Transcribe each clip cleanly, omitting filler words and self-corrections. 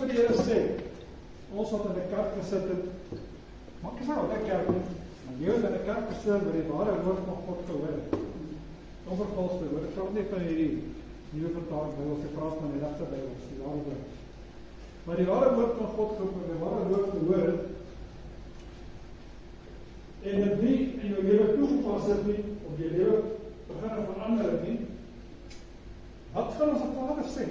vir die Here sê, ons wat in die kerk gesit het, maak nie saak wat ek kerk nie, maar jy het in die kerk gesit waar die ware woord van God gehoor het. Onvervalste woord, ek praat nie van hierdie nuwe vertaling Bybel, ek praat van die regte Bybel, die ware woord. Maar die ware woord van God gehoor, die ware woord gehoor het, en dit nie in jou lewe toegepas het nie, of jou lewe begin verander het nie, wat gaan ons Vader sê?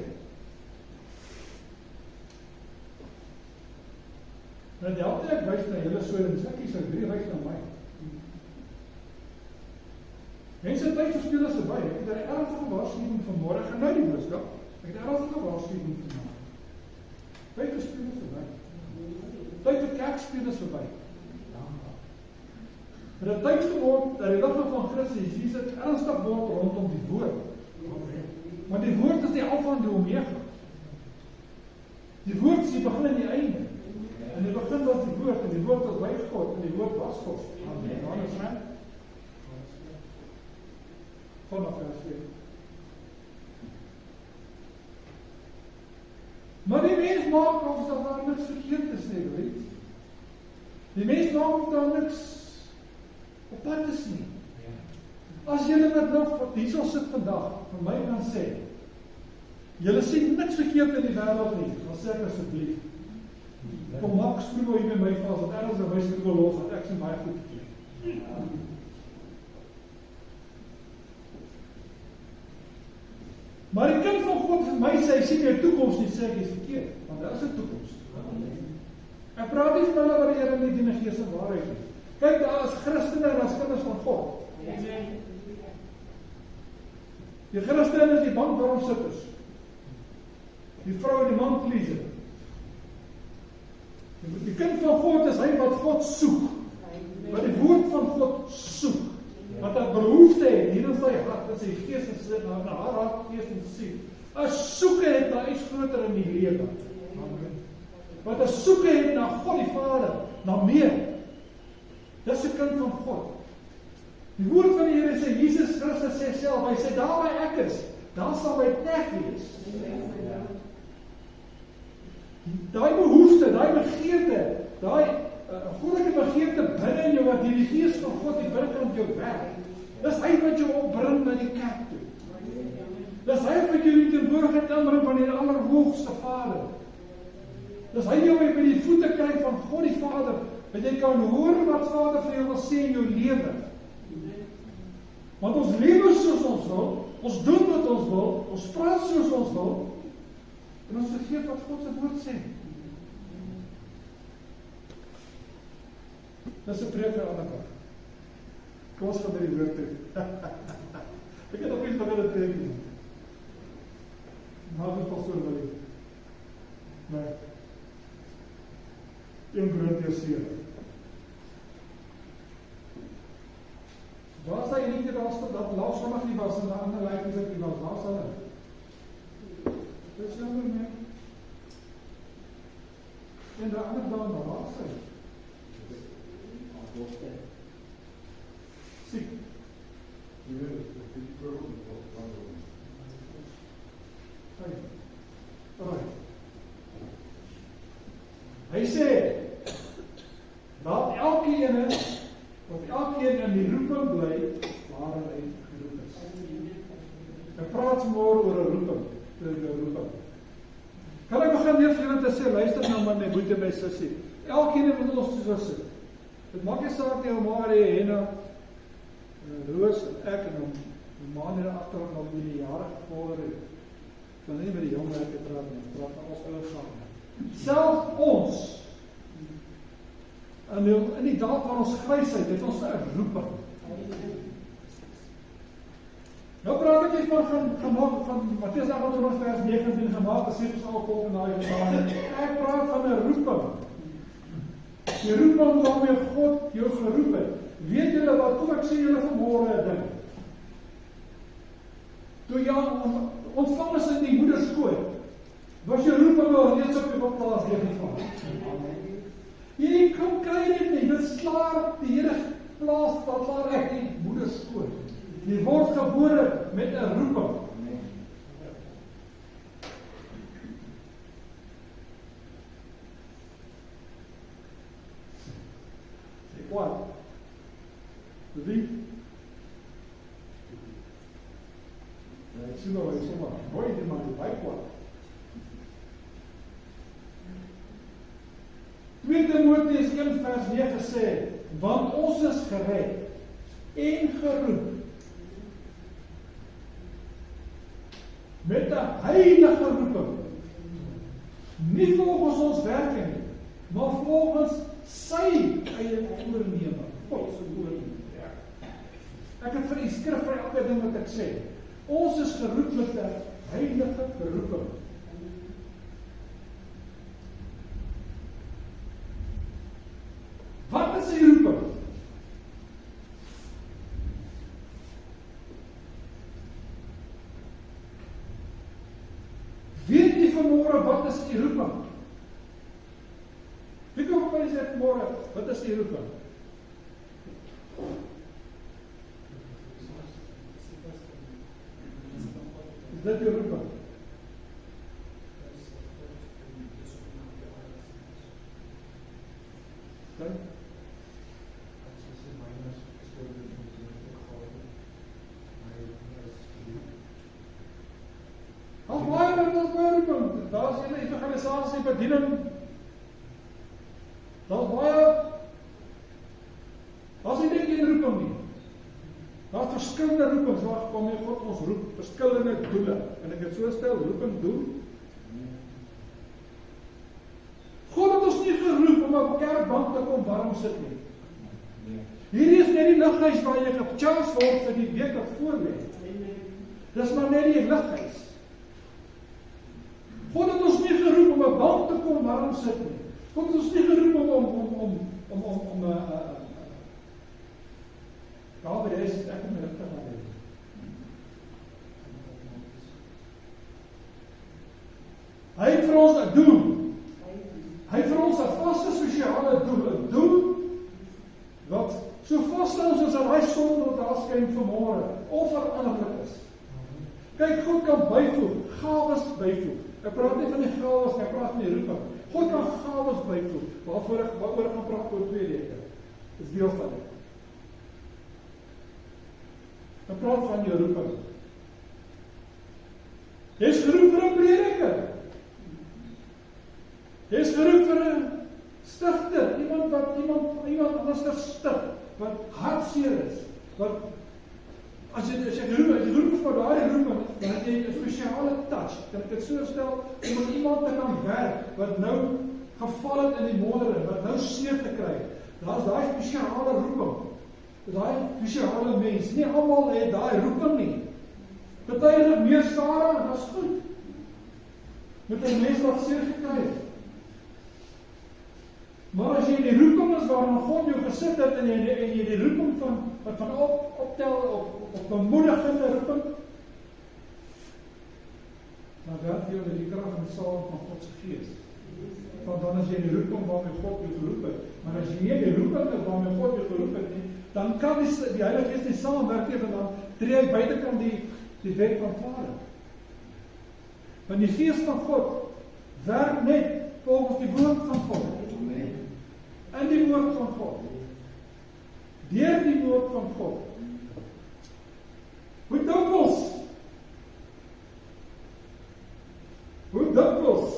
Nou die helfte ek wys na julle so, en ek sê 3 wys na my. Mense tyd verspeel is verby. Ek het 'n ernstige waarskuwing vanmôre genou die boodskap. Ek het 'n ernstige waarskuwing vanmôre. Tyd verspeel is verby. Tyd vir kerkspeel is verby. Het het tyd geword dat die liggaam van Christus Jesus ernstig word rondom die woord. Want die woord is die Alfa en die Omega. Die woord is die begin en die einde. En die begin was die woord, en die woord was by God, en die woord was God. Amen. Johannes 1. Vanaf vers 1. Maar die mens maak of daar niks verkeerd is nie, weet. Die mens maak of daar niks op pad is nie. As julle wat nog hierso sit vandag, vir my kan sê, julle sien niks verkeerd in die wêreld nie, dan sê ek asseblief, kom maak skroewe hier by my vas, want ergens in my skroewe los, want ek sien baie goed verkeerd. Maar die kind van God vir my sê, hy sien jou toekoms nie, sê ek is verkeerd, want daar is 'n toekoms. Ek praat nie van hulle wat die Here nie dien in gees en waarheid nie. Kyk, daar is Christene en daar is kinders van God. Die Christen is die bankbaronsitters. Die vrou en die man pleaser. Die kind van God is hy wat God soek. Wat die woord van God soek. Wat hy behoefte het, hier in sy hart, in sy gees en sy, na haar hart, gees en siel. As soeke het na iets groter in die lewe. Wat as soeke het na God die Vader, na meer. Dis 'n kind van God. Die woord van die Here sê, Jesus Christus sê self, hy sê, daar waar ek is, daar sal my plek wees. Daai behoefte, daai begeerte, daai goddelike begeerte binne in jou, wat die Gees van God die binnekant jou werk, dis hy wat jou opbring na die kerk toe. Dis hy wat jou die teenwoordigheid inbring van die Allerhoogste Vader. Dis hy jou by die voete kry van God die Vader, dat jy kan hoor wat Vader vir jou wil sê in jou lewe. Want ons lewe soos ons wil, ons doen wat ons wil, ons praat soos ons wil, en ons vergeet wat God se woord sê. Dis 'n preek vir ander kant. Kom ons gaan by die woord toe. Ek het nog iets van hulle preek nie. Maar die pastoor wil nie. Maar 1 Korintiërs 7. Waar is hy nie dat laas vandag nie was en die ander lyk is ek nie was, waar is hulle? Dis jammer nie. En die ander dan, waar is hy? Siek. Hy sê, laat elkeen in die roeping bly, waarin hy geroep is. Ek praat vanmôre oor 'n roeping. Kan ek begin weer vir julle te sê, luister nou maar my boetie, my sussie. Elkeen moet ons soos sit. Dit maak nie saak nie, Omari, Henna, Roos en ek en hom, die man hier agter nog die jare gevorder het. Ek kan nie met die jong werke praat nie, praat van ons ouer saam. Selfs ons, in die daad van ons grysheid, het ons 'n roeping. Nou praat ek gemaak van Matteus 28 vers 19 gemaak, as dit sal kom na die Vader. Ek praat van 'n roeping. Die roeping waarmee God jou geroep het. Weet julle wat, kom ek sê julle vanmôre 'n ding. Toe jy ontvang is in die moederskoot, was jou roeping al reeds op jou plaas deur die Vader. Jy kan kry dit nie, dit is klaar, die Here plaas wat klaar ek die moederskoot. Jy word gebore met 'n roeping. Wie? Ek sien nou, hy sê maar, mooi die man die bykwad. 2 Timoteus 1 vers 9 sê, want ons is gered en geroep met 'n heilige roeping, nie volgens ons werke nie, maar volgens sy eie onderneming. God se woord. Ek het vir die skrif vir elke ding wat ek sê. Ons is geroep met 'n heilige roeping. Wat is die roeping? Weet jy vanmôre wat is die roeping? Wie kom op my sê vanmôre, wat is die roeping? Is dit die roeping? Daar is julle evangelisasie bediening. Daar's baie. Daar's nie net een roeping nie. Daar's verskillende roepings waarmee God ons roep, verskillende doele. En ek het so stel, roeping doel. God het ons nie geroep om op 'n kerkbank te kom warm sit nie. Hierdie is net die lighuis waar jy gecharge word vir die week wat voorlê. Dis maar net die lighuis. God het ons nie geroep om 'n bank te kom warm sit nie. God het ons nie geroep om daar by die huis, ek het my rigting aan dit. Hy het vir ons 'n doel. Hy het vir ons 'n vaste sosiale doel. 'n Doel wat so vas staan soos daai son wat daar skyn vanmôre, onveranderlik is. Kyk, God kan byvoeg, gawes byvoeg. Ek praat nie van die gawes, ek praat van die roeping. God kan gawes byvoeg, waaroor ek gaan praat oor 2 weke. Dis deel van dit. Ek praat van jou roeping. Jy is geroep vir 'n prediker. Jy is geroep vir 'n stigter, iemand anders stig, wat hartseer is, wat As jy geroep is vir daai roeping, dan het jy 'n spesiale touch. Kan ek dit so stel, om met iemand te kan werk wat nou geval het in die modder, wat nou seer te kry. Daar's daai spesiale roeping. Daai spesiale mens. Nie almal het daai roeping nie. Party het meer skare, en dit's goed. Met 'n mens wat seer gekry het. Maar as jy die roeping is waarna God jou gesit het en jy die roeping van optel op bemoedigende roeping, dan werk jy onder die krag en saam van God se Gees. Want dan as jy die roeping waarmee God jou geroep het, maar as jy nie die roeping is waarmee God jou geroep het nie, dan kan die Heilige Gees nie saamwerk nie, want dan tree hy buitekant die wet van Vader. Want die Gees van God werk net volgens die woord van God. In die woord van God. Deur die woord van God. Hoe dikwels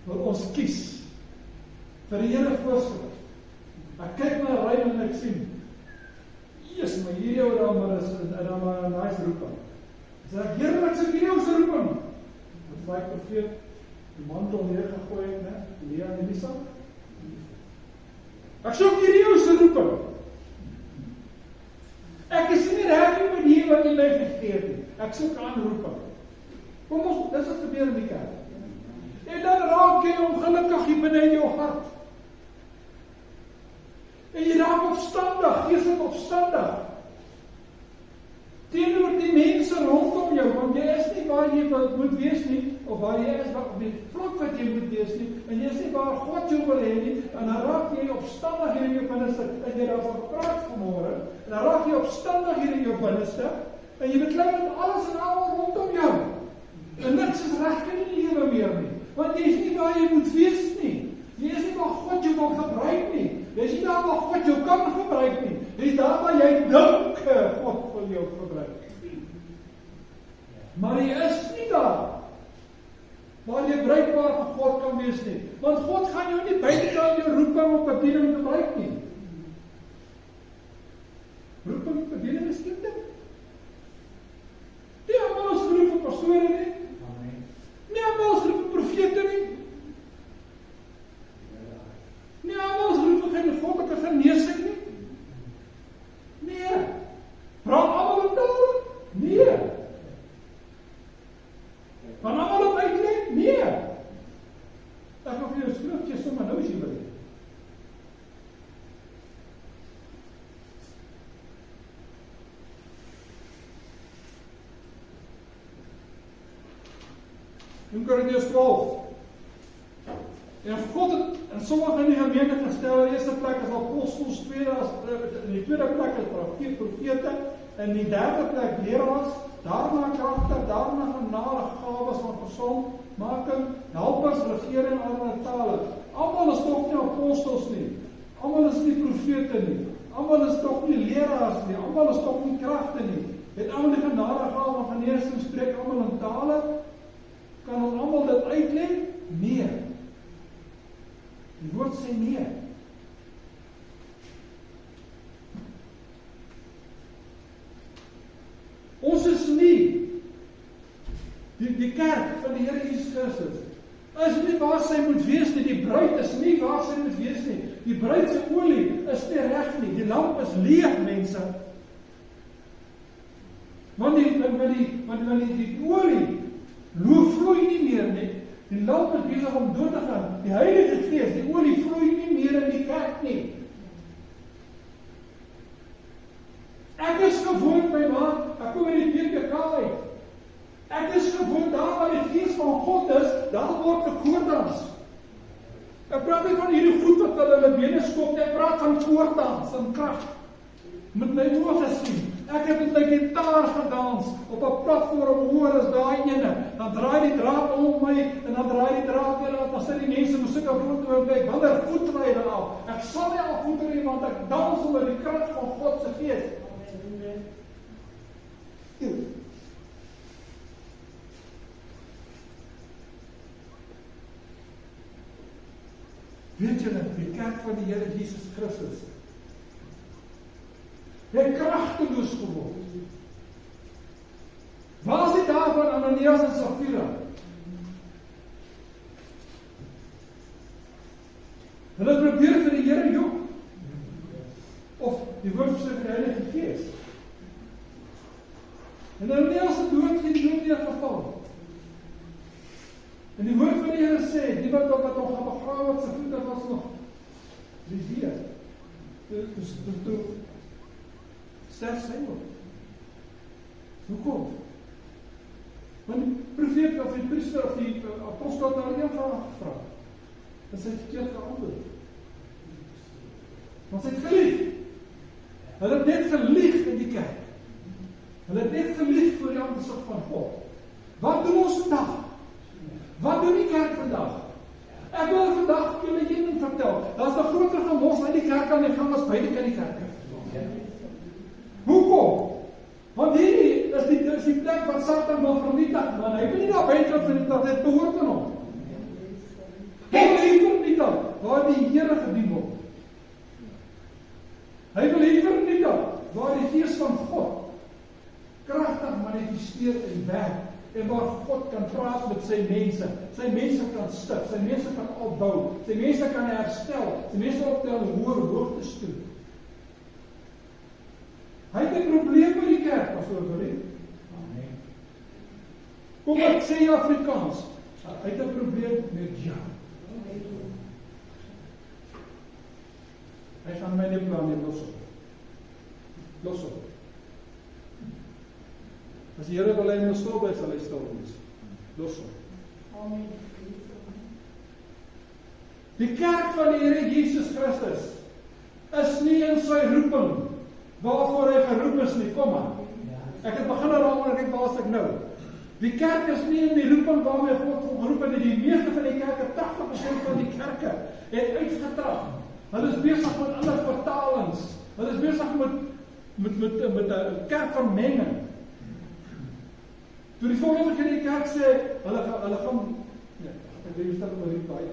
wil ons kies vir die Here voorskryf. Ek kyk na Ryan en ek sien, Jesus, maar hierdie ou daar maar is maar 'n nice roeping. Sê ek, Here, ek sê hierdie ou se roeping. Wat my profeet die mantel neergegooi het, né? Lea en Elisa. Ek soek hierdie ou se roeping. Ek is nie reg met die wat jy my gegee het nie. Ek soek aanroeping. Kom ons, dis wat gebeur in die kerk. En dan raak jy ongelukkig hier binne in jou hart. En jy raak opstandig, geestelik opstandig. Teenoor die mense rondom jou, want jy is nie waar jy moet wees nie, of waar jy is, op die vlak wat jy moet wees nie, en jy is nie waar God jou wil hê nie, en dan raak jy opstandig hier in jou binneste, en jy daarvan praat vanmôre, en dan raak jy opstandig hier in jou binneste, en jy beklei met alles en almal rondom jou, en niks is reg in die lewe meer nie, want jy is nie waar jy moet wees nie, jy is nie waar God jou wil gebruik nie, jy is nie daar waar God jou kan gebruik gebruik. Maar jy is nie daar waar jy bruikbaar vir God kan wees nie. Want God gaan jou nie buitekant jou roeping op bediening gebruik nie. Roeping op bediening is geen ding. Nie almal is geroep vir persone nie. Nie almal is geroep vir profete nie. Nie almal is geroep vir goddelike genesing nie. Nee. Praat almal in tale? Nee. Van almal op uitleg? Nee. Ek gaan vir jou skrifgie sommer nou as jy wil. In Korintiërs 12. En God het in sommige in die gemeente gestel, in die eerste plek is apostels, in die tweede plek is profete, in die derde plek leraars, daarna kragte, daarna genade gawes van gesondmaking, helpers, regering, allerlei tale. Almal is tog nie apostels nie, almal is nie profete nie, almal is tog nie leraars nie, almal is tog nie kragte nie. Het almal die genade gawe van genesing, spreek almal in tale, kan ons almal dit uitleg? Nee. Die woord sê nee. Ons is nie die kerk van die Here Jesus Christus. Is nie waar sy moet wees nie. Die bruid is nie waar sy moet wees nie. Die bruid se olie is nie reg nie. Die lamp is leeg, mense. Want die olie vloei nie meer nie. Die lamp is besig om dood te gaan. Die Heilige Gees, die olie vloei nie meer in die kerk nie. Ek is gewoond my man, ek kom in die PKK uit. Ek is gewoond daar waar die Gees van God is, daar word gekoordans. Ek praat nie van hierdie goed wat hulle bene skop, ek praat van koordans en krag. Met my oë gesien. Ek het met my gitaar gedans op 'n platform hoor as daai ene. Dan draai die draad om my en dan draai die draad weer af. Dan sit die mense musiek op rond oor my. Wanneer voet ry dan af? Ek sal nie al voet ry want ek dans onder die krag van God se Gees. Weet julle, die kerk van die Here Jesus Christus het kragteloos geword. Waar is dit daar van Ananias en Safira? Hulle probeer vir die Here jok. Of die woord sê vir die Heilige Gees. En Ananias het dood neergeval. En die woord van die Here sê, die wat hom gaan begrawe het, sy voete was nog weer. Toe sterf sy nog. Hoekom? Want die profeet of die priester of die apostel het daar een vraag gevra. En sy het verkeerd geantwoord. Want sy het gelieg. Hulle het net gelieg in die kerk. Hulle het net gelieg voor die aangesig van God. Wat doen ons vandag? Wat doen die kerk vandag? Ek wil vandag julle een ding vertel. Daar is 'n groter gemors uit die kerk aan die gang as buite in die kerk. Hoekom? Want hierdie is die plek wat Satan wil vernietig, want hy wil nie daar buite vernietig, dit behoort aan hom. Hy wil hier vernietig, waar die Here gedien word. Hy wil hier vernietig, waar die Gees van God kragtig manifesteer en werk, en waar God kan praat met sy mense kan stig, sy mense kan opbou, sy mense kan herstel, sy mense op die hoër hoogtes toe. Hy het 'n probleem met die kerk, pastoor Vereen. Amen. Kom ek sê Afrikaans, hy het 'n probleem met jou. Hy gaan my nie plan nie, los op. As die Here wil hy moet stil bly, sal hy stil wees. Los op. Amen. Die kerk van die Here Jesus Christus is nie in sy roeping waarvoor hy geroep is nie, kom maar. Ek het begin daaroor en ek waar is ek nou. Die kerk is nie in die roeping waarmee God geroep het. Die meeste van die kerke, 80% van die kerke het uitgetrap. Hulle is besig met ander vertalings. Hulle is besig met met 'n kerkvermenging. Toe die volgende in die kerk sê, hulle gaan, ek weet dat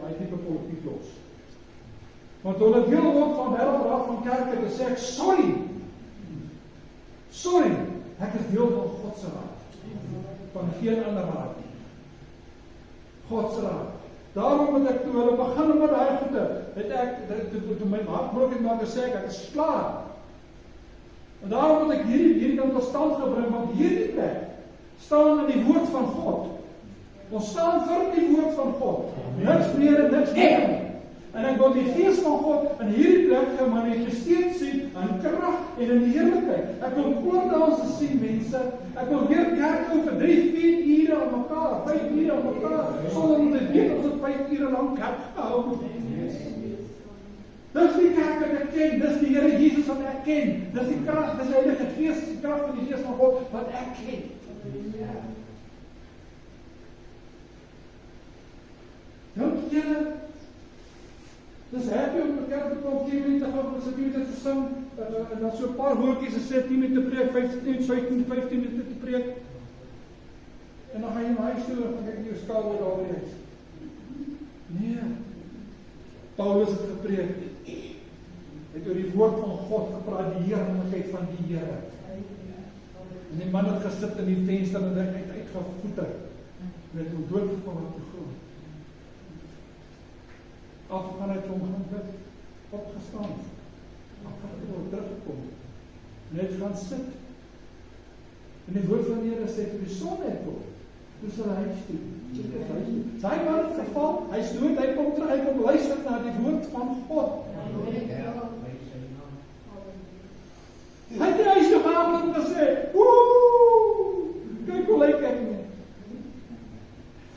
hy tipe politiek los. Want hulle deel word van wêreldraad van kerke, te sê ek, sorry, ek is deel van God se raad, van geen ander raad nie. God se raad. Daarom het ek, toe hulle begin met daai goede, het ek, toe my hart broek het maar gesê, ek is klaar. En daarom het ek hierdie kant tot stand gebring, want hierdie plek staan in die woord van God. Ons staan vir die woord van God. Niks meer en niks meer nie. En ek wil die gees van God in hierdie plek gemanifesteerd sien in krag en in die heerlikheid. Ek wil koordanse sien, mense. Ek wil weer kerk hou vir 3-4 ure aan mekaar, 5 ure aan mekaar, sonder om te weet ons het 5 ure lang kerk gehou. Dis die kerk wat ek ken, dis die Here Jesus wat ek ken, dis die krag, dis die Heilige Gees, die krag van die Gees van God wat ek ken. Dink julle, dis happy om die kerk te kom, 10 minute gaan, ons 10 minute te sing, en dan so 'n paar woordjies gesê, 10 minute te preek, 15 minute te preek, en dan gaan jy na huis toe, en dan kyk jy jou skouer daar weer. Nee, Paulus het gepreek, het oor die woord van God gepraat, die heerlikheid van die Here. En die man het gesit in die venster en hy het uitgevoeter, met hom doodgekom op die grond. Afgegaan uit hom gaan bid, opgestaan, afgegaan teruggekom, net gaan sit. En die woord van die Here sê, toe die son uitkom, toe sal hy huis toe. Sy man het geval, hy is dood, hy kom terug, hy kom luister na die woord van God. Hy het die huis toe gaan en gesê, kyk hoe lyk ek nie.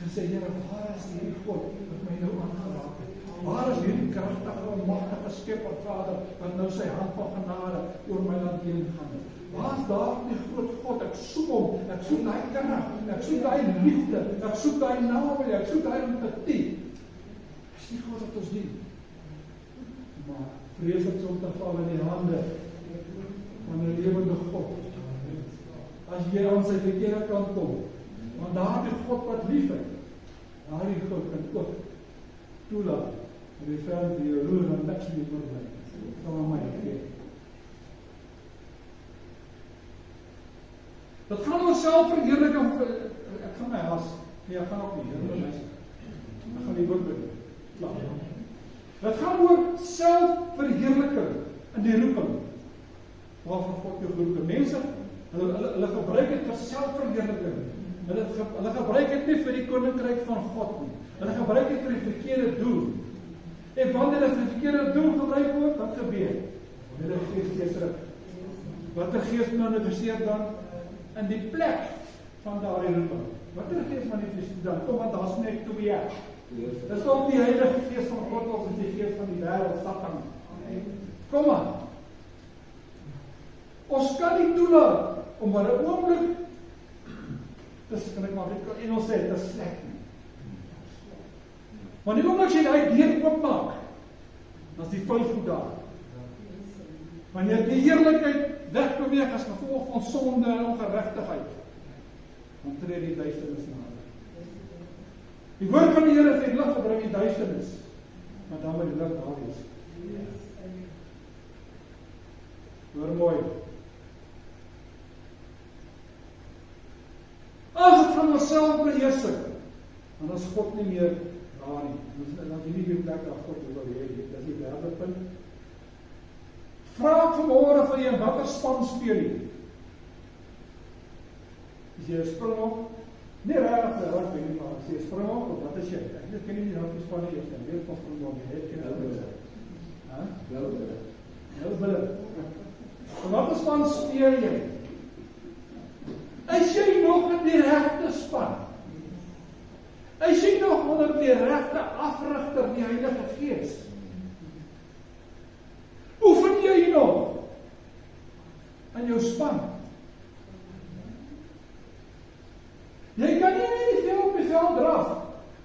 En sê, Here, waar is die God wat my nou aangeraak het? Waar is hierdie kragtige en magtige skepper, Vader, wat nou sy hand van genade oor my land heen gaan? Waar is daar die groot God? Ek soek hom, ek soek daai krag, ek soek daai liefde, ek soek daai naby, ek soek daai empatie. Dis nie God wat ons dien. Maar vreeslik om te val in die hande van 'n lewende God. As jy aan sy verkeerde kant kom, want daardie God wat lief het, daardie God kan ook toelaat, en die veld die roer en niks meer voorbij. Van aan my gee. Dat gaan oor selfverheerliking, ek gaan my haas, nee, ek gaan ook nie, ek gaan die woord bid. Dat gaan oor selfverheerliking in die roeping, waarvan God jou geroep het. Mense, hulle gebruik het vir selfverheerliking, hulle gebruik het nie vir die koninkryk van God nie, hulle gebruik het vir die verkeerde doel. En wanneer hulle vir die verkeerde doel gebruik word, wat gebeur? Hulle gees terug. Wat die gees manifesteer dan? In die plek van daardie roeping. Wat die gees manifesteer dan? Kom, want daar is net 2. Dis ook die Heilige Gees van God of die gees van die wêreld, Satan. Kom maar. Ons kan nie toelaat om maar 'n oomblik, dis kan ek maar net Engels sê, dit is sleg nie. Want die oomblik as jy daai deur oopmaak, dan is die vuil goed daar. Wanneer die heerlikheid wegbeweeg as gevolg van sonde en ongeregtigheid, dan tree die duisternis nader. Die woord van die Here het lig gebring in duisternis, maar dan moet die lig daar wees. Hoor mooi. As dit van onsself beheersing, dan is God nie meer daar nie. Dan die nie plek waar God wil hê. Dit is die derde punt. Vra vanmôre van jou, watter span speel jy? Is jy 'n springbok? Nee, regtig, wat weet jy maar, as jy 'n springbok of wat is jy? Ek ken nie die span nie eers nie. Weet van springbok nie, ek ken hulle. Wel. Watter span speel jy? Is jy nog in die regte span? Is jy nog onder die regte afrigter, die Heilige Gees? Oefen jy nog in jou span? Jy kan nie meer die veld op die veld draf,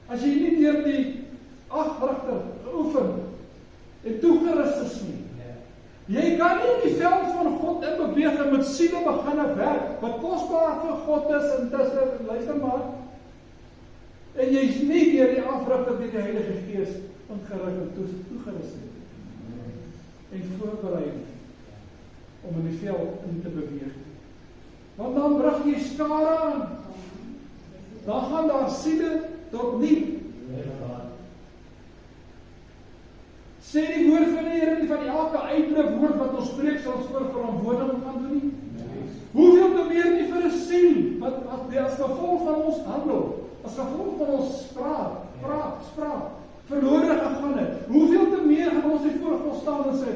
as jy nie deur die afrigter geoefen en toegerus is nie. Jy kan kan nie in die veld van God in beweeg en met siele begin werk, wat kosbaar vir God is, en tussen, luister maar, en jy is nie deur die afrigting deur die Heilige Gees ingerig en toegerus het, en voorberei om in die veld in te beweeg. Want dan bring jy skare aan, dan gaan daar siele tot nie. Sê die woord van die Here nie van elke uitdruk woord wat ons spreek sal ons voor verantwoording gaan doen nie. Hoeveel te meer nie vir 'n siel wat as gevolg van ons handel, as gevolg van ons spraak verlore gegaan het. Hoeveel te meer gaan ons nie voor God staan en sê,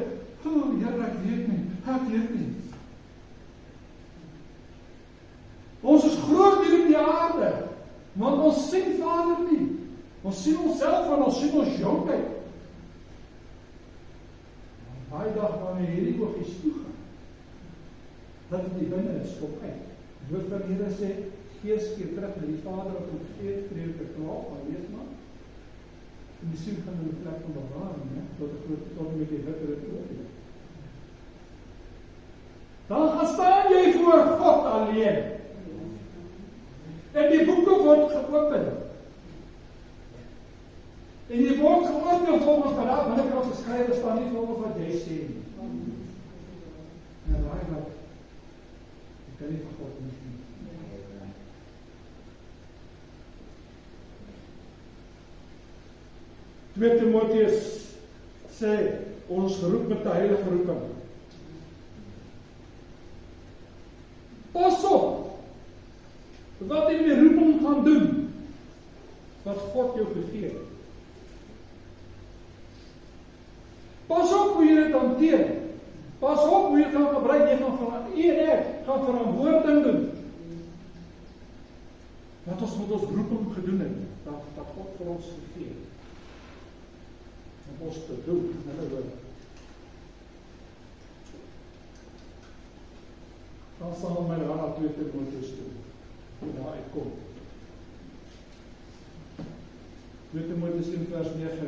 "O Here, ek weet nie." Ons is groot hier op die aarde, want ons sien Vader nie. Ons sien onsself en ons sien ons jonkheid. Daai dag wanneer hierdie oogies toegaan, dat het die binne is, kom uit. Die woord van die Here sê, Gees keer terug na die Vader op die vrede te klaar, maar lees maar. En die siel gaan in die plek van bewaring, tot met die hitte het oorleef. Dan gaan staan jy voor God alleen. En die boeke word geopen. En jy word geopen volgens wat daar binnekant geskrywe staan, nie volgens wat jy sê nie. En raai wat, jy kan nie vir God nie. 2 Timoteus sê, ons geroep met 'n heilige roeping. Pas op, wat jy met die roeping gaan doen, wat God jou gegee het. Pas op hoe jy dit hanteer. Pas op hoe jy gaan gebruik, jy gaan verantwoording doen. Wat ons met ons roeping gedoen het, dat God vir ons gegee het. Om ons te doen, dan sal my na 2 Timoteus toe, hoe daar uitkom. 2 Timoteus 1 vers 9,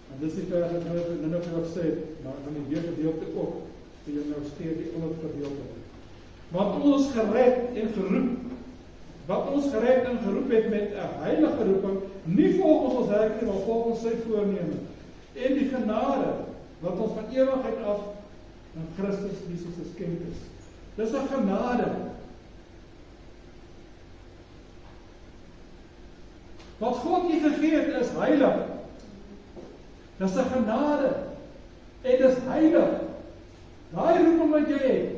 en dis die vers wat nou vir ons sê, maar van die weergedeelte ook, vir jou nou steer die ondergedeelte. Want ons gered en geroep het met 'n heilige roeping, nie volgens ons werk nie, maar volgens sy voorneme. En die genade, wat ons van ewigheid af in Christus Jesus geskenk is. Dis 'n genade. Wat God jy gegee het, is heilig. Dis 'n genade. En dis heilig. Daai roeping wat jy het.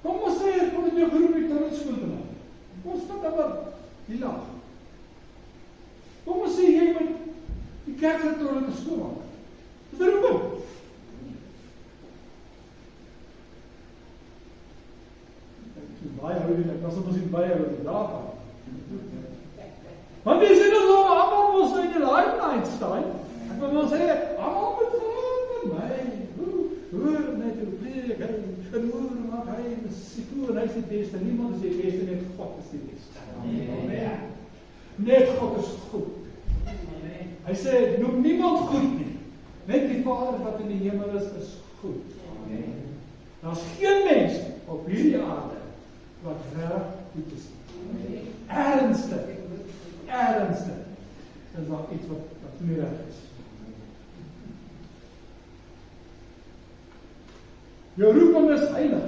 Kom ons sê, kom met jou geroep die tronskool te maak. Ons vat maar die lag. Kom ons sê, jy moet die kerksektor te skoon maak. Dis 'n roeping. Baie hou nie, ek was op ons nie baie hou nie, daarvan. Want die sê ons allemaal ons in die limelight staan. Ek wil sê, allemaal moet van my. Hoor net hoe preek hy, en hoor maak hy, sikoe, en hy is die beste, niemand is die beste, net God is die beste. Amen. Net God is goed. Amen. Hy sê, noem niemand goed nie. Net die Vader wat in die hemel is goed. Amen. Daar is geen mens op hierdie aarde wat reg goed is. Ernstig, is daar iets wat nie reg is. Jou roeping is heilig.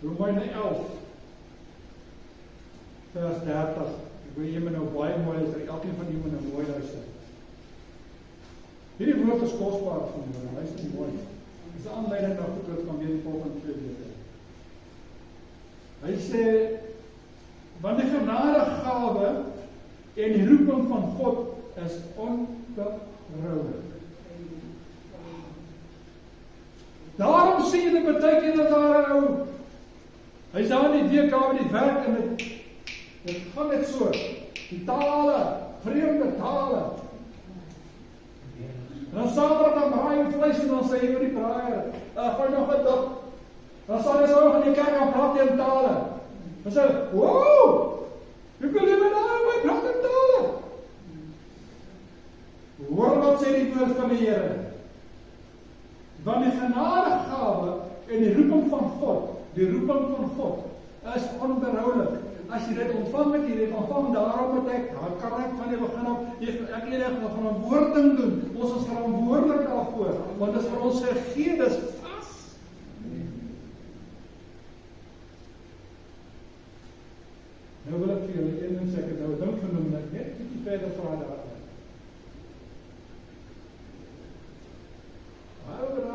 Romeine 11 vers 30. Ek wil jy my nou baie mooi luister, elkeen van jy my nou mooi luister. Hierdie woord is kosbaar van my, luister nie mooi. Dis 'n aanleiding na goed wat van weer die volgende 2 weke. Hy sê, want die genadegawe en die roeping van God is onbegrouwelijk. Daarom sê jy dit beteken dat daar 'n ou, hy is daar in die DK met die werk en dit gaan net so, die tale, vreemde tale. En dan Saterdag dan braai en vleis en dan sê jy oor die braaier, gooi nog wat op. Dan sal jy so in die kerk gaan praat in tale. Dan sê, wow, jy kan nie met my praat in tale. Hoor wat sê die woord van die Here. Want die genadegawe en die roeping van God, is onberouwlik. As jy dit ontvang het, jy dit ontvang, daarom moet ek, karak van die begin op, ek enige verantwoording doen. Ons is verantwoordelik daarvoor, want dit is vir ons gegee, dis vas. Nou wil ek vir julle een ding sê, ek het nou ding genoem, net bietjie verder vraag daar.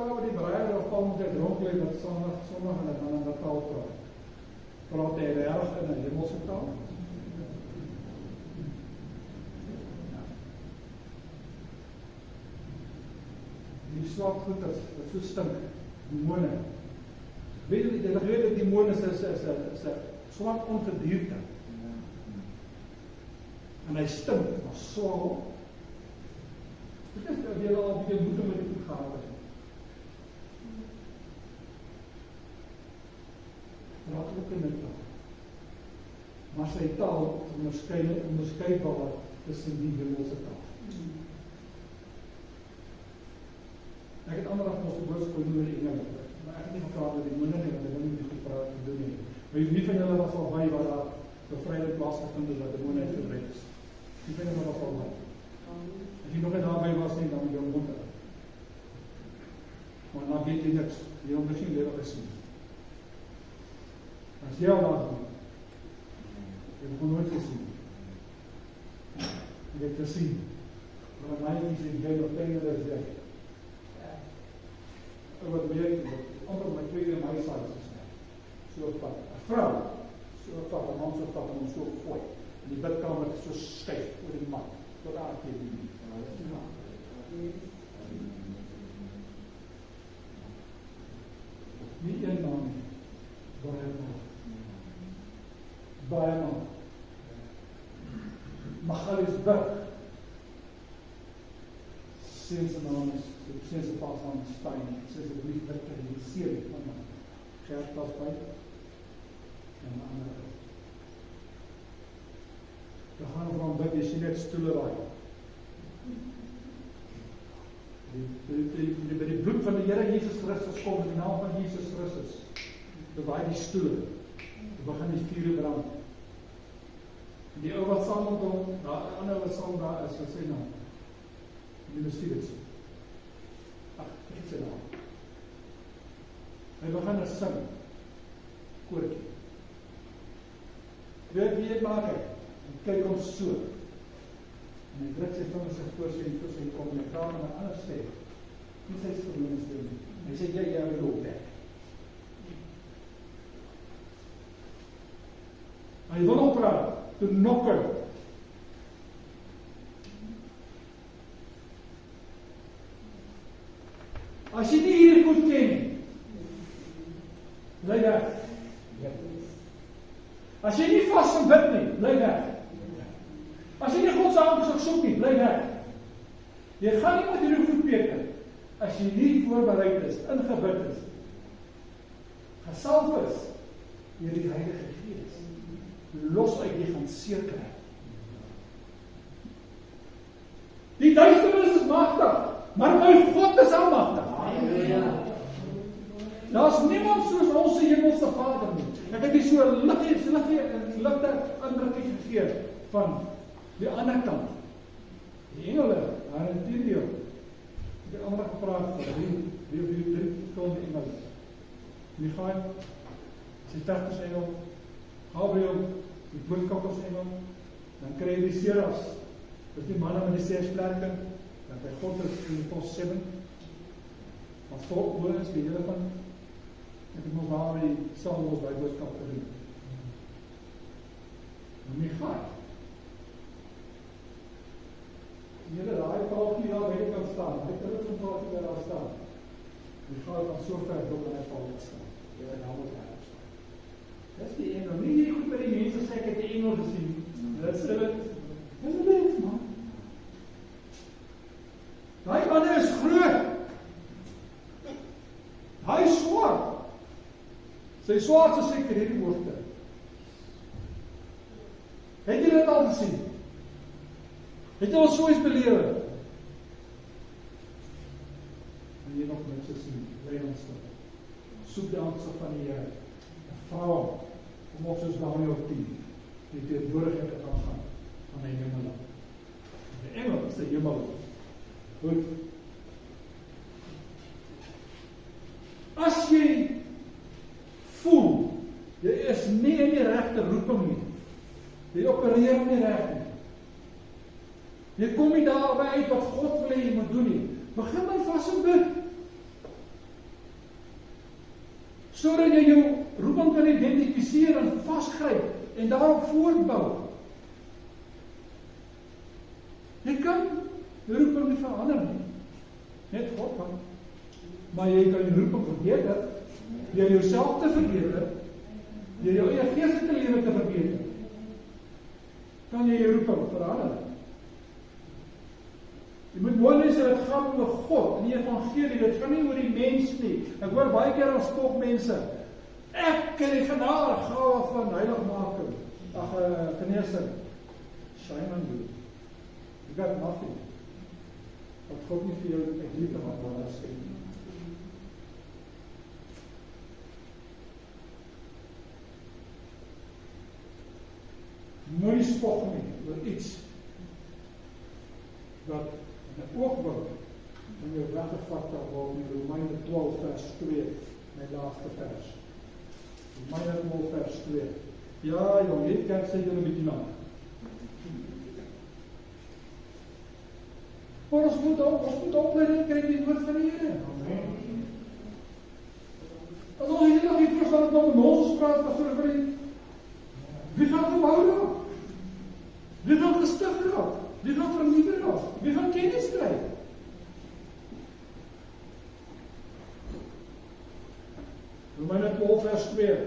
Oor die breier of val moet ek dronk dat sondag en dan in die taal praat. Praat hy reg in 'n hemelse taal? Die swak goeders, wat so stink, demone. Weet jy dat demone is 'n swak ongedierte. En hy stink, maar swaal. Dit is dat jy al die moeite met die gehad het. Praat ook in die taal. Maar sy taal onderskeidbaar tussen die hemelse taal. Ek het ander af ons woordskool doen in Engels, maar ek het nie gepraat met die moeder nie, want ek wil nie gepraat te doen nie. Maar wie van julle was al by waar daar bevryde plaasgevind is, wat die moeder het gebruik is? Wie van julle was al by? As jy nog nie daarby was nie, dan moet jy mond hou. Maar dan weet jy niks, jy het misschien lewe gesien. As jy al daar gaan, jy het nooit gesien. Jy het gesien, maar my kies en jy nog kleiner as jy. Wat meer, onder my tweede my size is nie. So pad, 'n vrou, so pad, 'n man so pad, en so gooi. En die bidkamer is so styf oor die man, tot daar teen die nie een man nie, baie man. Magaliesburg, sien sy naam is, sien sy paas naam is Stein, sê sy brief bid vir die serie van my Gertlas by, en ander. We gaan van bid, jy sien net stoele raai. By die bloed van die Here Jesus Christus kom, in die naam van Jesus Christus, bewaai die stoele, we begin die vuur brand. En die ou wat saam met hom, die ander wat saam daar is, wat sy naam? Ministerius. Ag, ek het sy naam. Hy begin as sing, koortjie. Weet wie dit maak hy? En kyk ons so. En hy druk sy vingers sig voor sy kom, en hy praat met 'n ander stem. Nie sy gewone stem nie. Hy sê, jy loop weg. Hy wil opraak, toe nok hy. As jy nie hierdie goed ken nie, bly weg. As jy nie vas en bid nie, bly weg. As jy nie God se aangesig soek nie, bly weg. Jy gaan nie met hierdie goed peter, as jy nie voorbereid is, ingebid is, gesalf is, deur die Heilige Gees, los uit, jy gaan seer kry. Die duisternis is magtig, maar my God is almagtig. Daar is niemand soos ons hemelse Vader nie. Ek het hier so 'n ligte indrukkie gegee van die ander kant. Die engele, daar in die deel. Ek het ander gepraat van wie kon die engele. Michael, sy vechtersengel, Gabriel, die boodkappersengel, dan kry jy die Serafs, dis die manne met die 6 vlerke, dat by God is in Pos 7, wat vol oor is, die hele van, ek het nog waar die Samuels by boodskap gedoen. En Michael, julle daai taaltjie daar by die kant staan, ek het dit van taaltjie daar staan. Michael van so ver dop en hy val staan. Julle daar moet hy staan. Dis die engel, nie hierdie goed by die mense sê ek het die engel gesien. Dit sê dit, dis een mens man. Daai manne is groot. Hy is swaar. Sy swaard is seker hierdie woorde. Het jy dit al gesien? Het jy al so iets belewe? Moses sien, lei ons tot. Soek die aangesig van die Here. Vra hom, om ook soos Daniël 10, die teenwoordigheid te gaan van die hemel. Die engel is die hemel. Goed. As jy voel, jy is nie in die regte roeping nie, jy opereer nie reg nie, jy kom nie daarby uit wat God wil hê jy moet doen nie, begin dan vas en bid, sodat jy jou roeping kan identifiseer en vasgryp en daarop voortbou. Jy kan die roeping nie verander nie, net God kan. Maar jy kan die roeping verbeter, deur jouself te verbeter, deur jou eie geestelike lewe te verbeter. Kan jy jou roeping verander? Jy moet mooi lees dat dit gaan oor God in die evangelie, dit gaan nie oor die mens nie. Ek hoor baie keer aan spot mense, ek kan die genadegawe van heiligmaking, genesing, shame on you. You got nothing. Wat God nie vir jou uit liefde van ware skenk nie. Mooi spog nie oor iets wat in 'n oogwink van jou weggevat kan word in Romeine 12 vers 2, my laaste vers. Romeine 12 vers 2. Ja, jong, hier kyk sy julle bietjie na. Maar ons moet opleiding kry die woord van die Here. Amen. As ons hier nog nie verstaan dat ons Moses praat, wat vir vriend, wie gaan gebou raak? Wie gaan gestig raak? Wie gaan vernietig raak? Wie gaan kennis kry? Romeine 12 vers 2.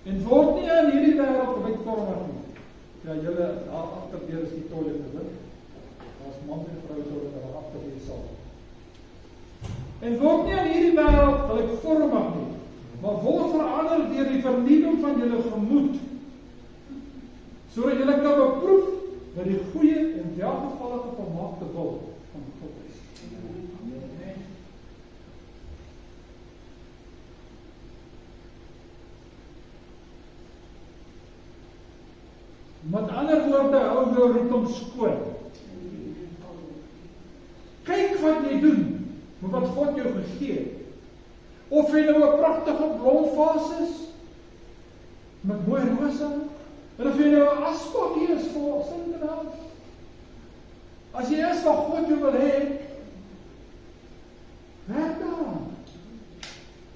En word nie aan hierdie wêreld gelykvormig nie. Ja, julle agterdeur is die toilet gewik. As man en vrou sou dit daar agterdeur sal. En word nie aan hierdie wêreld gelykvormig nie, maar word verander deur die vernuwing van julle gemoed, sodat julle kan beproef dat die goeie en welgevallige volmaakte wil van God is. Amen. Met ander woorde, hou jou roeping skoon. Kyk wat jy doen, met wat God jou gegee het. Of jy nou 'n pragtige blomfase is, met mooi rose, en of jy nou 'n aspakkie is vol sintenaam. As jy is wat God jou wil hê, werk daaraan.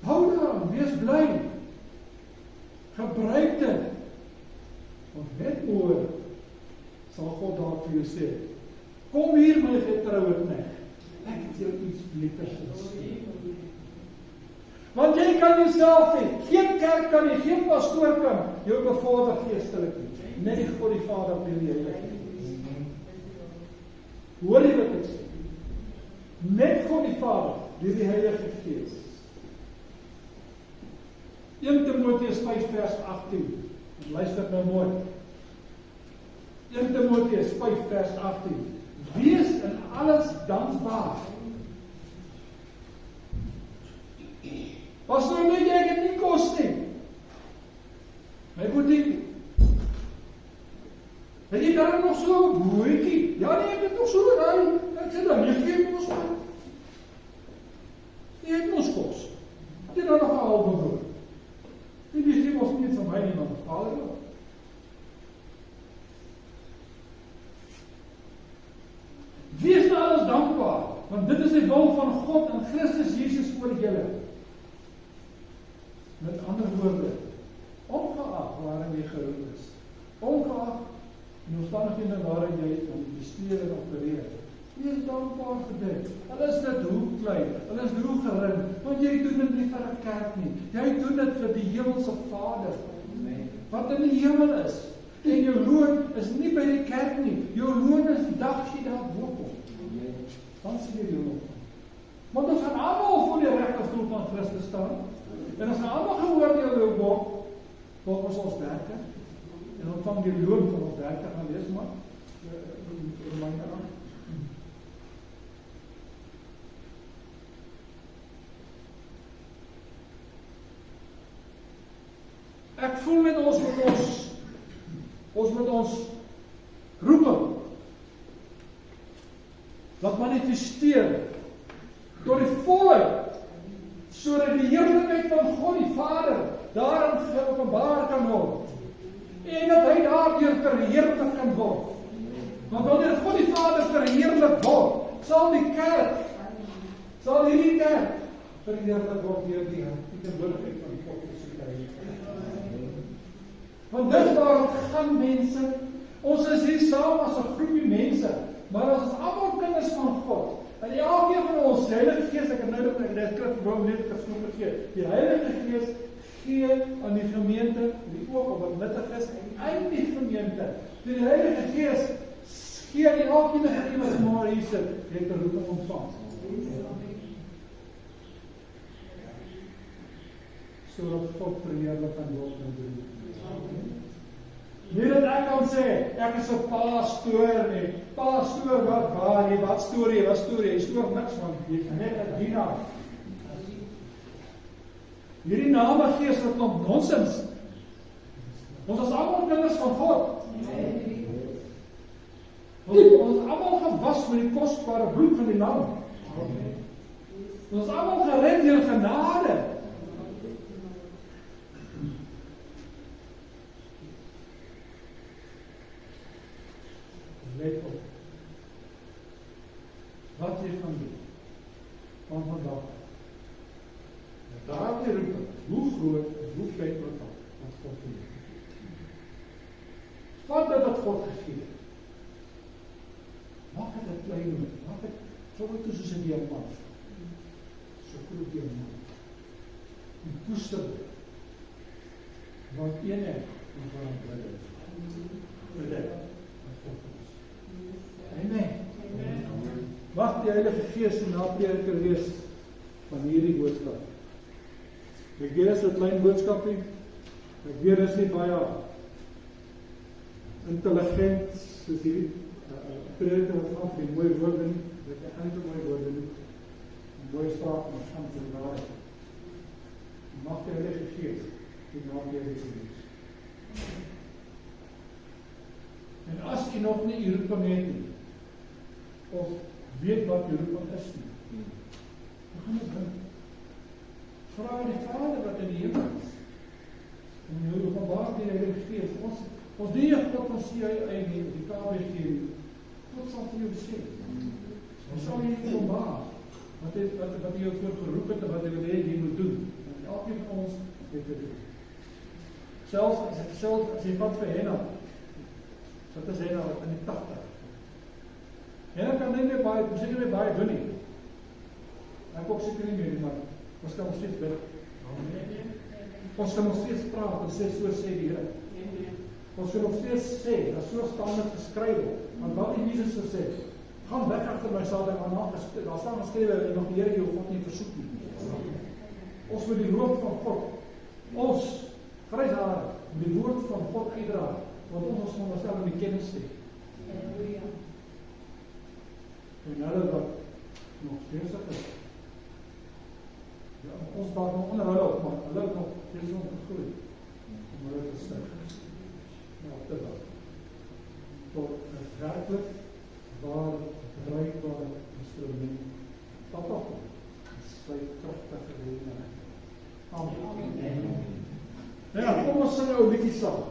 Hou daaraan, wees bly. Gebruik dit. Want net oor sal God daar vir jou sê, kom hier my getroue knegt, ek het jou iets beters gesê. Want jy kan jouself nie, geen kerk kan nie, geen pastoor kan jou bevorder geestelik nie. Net die God die Vader deur die Heilige Gees. Hoor jy wat ek sê? Net God die Vader deur die Heilige Gees. 1 Timoteus 5 vers 18. Luister nou mooi. 1 Timoteus 5 vers 18. Wees in alles dankbaar. Pas nou net, ek het nie kos nie. My boetie, het jy daar nog so 'n bootjie? Ja nee, ek het nog so 'n raai. Ek sê dan, jy gee kos aan. Jy het ons kos. Jy dan nog 'n halwe brood. Die gee ons nie van my nie, maar bepaal jy ook. Wees vir alles dankbaar, want dit is die wil van God in Christus Jesus oor julle. Met ander woorde, ongeag waarin jy geroep is, ongeag die omstandighede waarin jy bestuur en opereer, wees dankbaar vir dit. Hulle is dit hoe klein, hulle is hoe gering, want jy doen dit nie vir 'n kerk nie, jy doen dit vir die hemelse Vader, wat in die hemel is. En jou loon is nie by die kerk nie, jou loon is die dag as jy daar bokom. Dan sien jy die loon. Want ons gaan almal voor die regterstoel van Christus staan, en ons gaan almal geoordeel word volgens ons werke, en ontvang die loon van ons werke. Gaan lees maar, Romeine 8. Ek voel met ons met ons roeping wat manifesteer tot die volheid, sodat die heerlikheid van God die Vader daarin geopenbaar kan word en dat hy daardeur verheerlik kan word. Want wanneer God die Vader verheerlik word, sal hierdie kerk verheerlik word deur die teenwoordigheid van God se Heilige. Want dit waar gaan mense, ons is hier saam as 'n groepie mense, maar ons is almal kinders van God. En elkeen van ons, die Heilige Gees, ek het nou net gegee, die Heilige Gees gee aan die gemeente die oog wat nuttig is uit die gemeente. Die Heilige Gees gee aan elkeen van iemand maar hier sit, het 'n roeping ontvang. Sodat God verheerlik kan word in die roeping. Nie dat ek kan sê, ek is 'n pastoor nie. Pastoor wat storie, jy stoor niks van, jy is net 'n dienaar. Hierdie name gee so 'n klomp nonsens. Ons is almal kinders van God. Ons is almal gewas met die kosbare bloed van die lam. Ons is almal gered deur genade. Let op. Wat jy gaan doen van vandag. Daar die roeping, hoe groot, hoe klein wat God vir jou. Vat dit wat God gegee het. Maak dit 'n klein ding, maak dit so soos 'n diamant. So groot diamant. En koester dit. Want een het en van bly. Vir Amen. Mag die Heilige Gees die naprediker wees van hierdie boodskap. Ek weet dit is 'n klein boodskapie. Ek weet dit is nie baie intelligent soos hierdie prediker wat af die mooi woorde nie. Dit is eintlik mooi woorde nie. Mooi spraak maar gaan te waar. Mag die Heilige Gees die naprediker wees. En as jy nog nie u roeping het nie, of weet wat die roeping is nie, dan gaan dit bring. Vra die Vader wat in die hemel is. En jy openbaar die Heilige Gees. Ons die God van CIA nie, die KBG, God sal vir jou sê. Ons sal jy openbaar wat jy voor geroep het en wat jy moet doen. Want elkeen van ons het dit doen. Selfs as jy vat vir Henna, wat is Henna in die 80? Henna kan nie meer baie doen nie. Ek ook seker nie meer, maar ons kan nog steeds bid. Ons kan nog steeds praat en sê, so sê die Here. Ons kan nog steeds sê, dat so staan het geskrywe, want wat die Jesus gesê, gaan weg agter my Satan, daar staan geskrywe, en nog die Here jou God nie versoek nie. Ons moet die woord van God, ons, gryshaar, die woord van God uitdra, want ons is veronderstel om die kennis te hê. En hulle wat nog besig is, ja, ons daar nog onder hulle op, maar hulle het nog besig om te groei, om hulle te stig. Ja, te wat. Tot een werkelijk waar bruikbaar instrument papa kom, sy krachtige redenaar. Amen. Ja, kom ons sing ou liedjie saam.